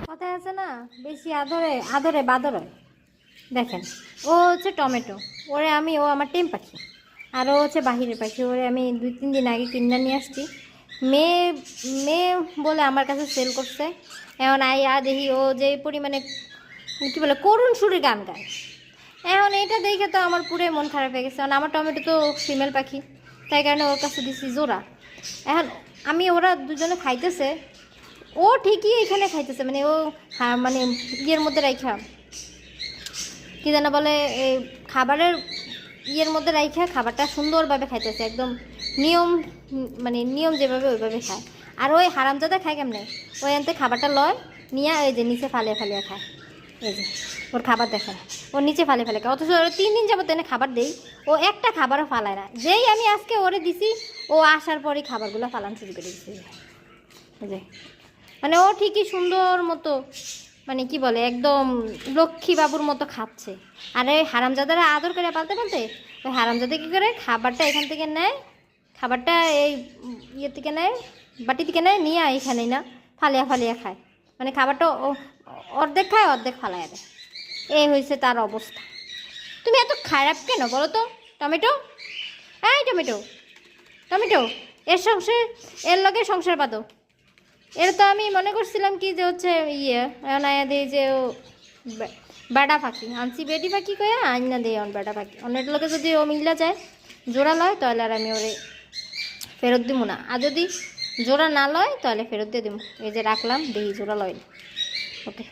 কথা আছে না, বেশি আদরে আদরে বাদর হয়। দেখেন, ও হচ্ছে টমেটো, ও আমার টেম পাখি। আর ও হচ্ছে বাহিরের পাখি, ওরে আমি 2-3 দিন আগে কিনে নিয়ে আসছি। মেয়ে মেয়ে বলে আমার কাছে সেল করছে। এখন দেখি ও যে পরিমাণে কী বলে করুণ সুরে গান গায়। এখন এটা দেখে তো আমার পুরো মন খারাপ হয়ে গেছে, কারণ আমার টমেটো তো ফিমেল পাখি, তাই কারণে ওর কাছে দিছি জোড়া। এখন ওরা দুজনে খাইতেছে, ও ঠিকই এখানে খাইতেছে, মানে ও মানে ইয়ের মধ্যে রাইখা, কী যেন বলে, এই খাবারের ইয়ের মধ্যে রাইখা খাবারটা সুন্দরভাবে খাইতেছে, একদম নিয়ম, মানে নিয়ম যেভাবে ওইভাবে খায়। আর ওই হারামজাদা খায় কেমনে, ওই আনতে খাবারটা লয় নিয়ে এই যে নিচে ফালিয়ে ফালিয়ে খায়। এই যে ওর খাবার দেখেন, ওর নিচে ফালে ফেলে খায়। অথচ ওর 3 দিন যাবত এনে খাবার দেই, ও একটা খাবারও ফালায় না। যেই আমি আজকে ওরে দিছি, ও আসার পরই খাবারগুলো ফালানো শুরু করে দিচ্ছে। এই যে মানে ও ঠিকই সুন্দর মতো, মানে কি বলে, একদম লক্ষ্মী বাবুর মতো খাচ্ছে। আর এই হারামজাদারা আদর করে পালতে পালতে ওই হারামজাদা কী করে খাবারটা এখান থেকে নেয়, খাবারটা এই ইয়ে থেকে নেয়, বাটি থেকে নেয়, নিয়ে এখানেই না ফালিয়া ফালিয়া খায়। মানে খাবারটা অর্ধেক খায়, অর্ধেক ফালাইয়া দেয়। এই হয়েছে তার অবস্থা। তুমি এত খারাপ কেন বলো তো টমেটো? এই টমেটো, টমেটো, এর লগে সংসার বাঁধো। এর তো আমি মনে করছিলাম কি যে হচ্ছে আয়া দিই যে ও বেড়া পাখি আনছি, বেটি পাখি কয়ে আইন না দিই বেড়া পাখি। অন্যের লোকে যদি ও মিল্লা যায়, জোড়া লয়, তাহলে আর আমি ওরে ফেরত দিব না। আর যদি জোড়া না লয় তাহলে ফেরত দিয়ে দিব। এই যে রাখলাম, দেখি জোড়া লয়। ওকে।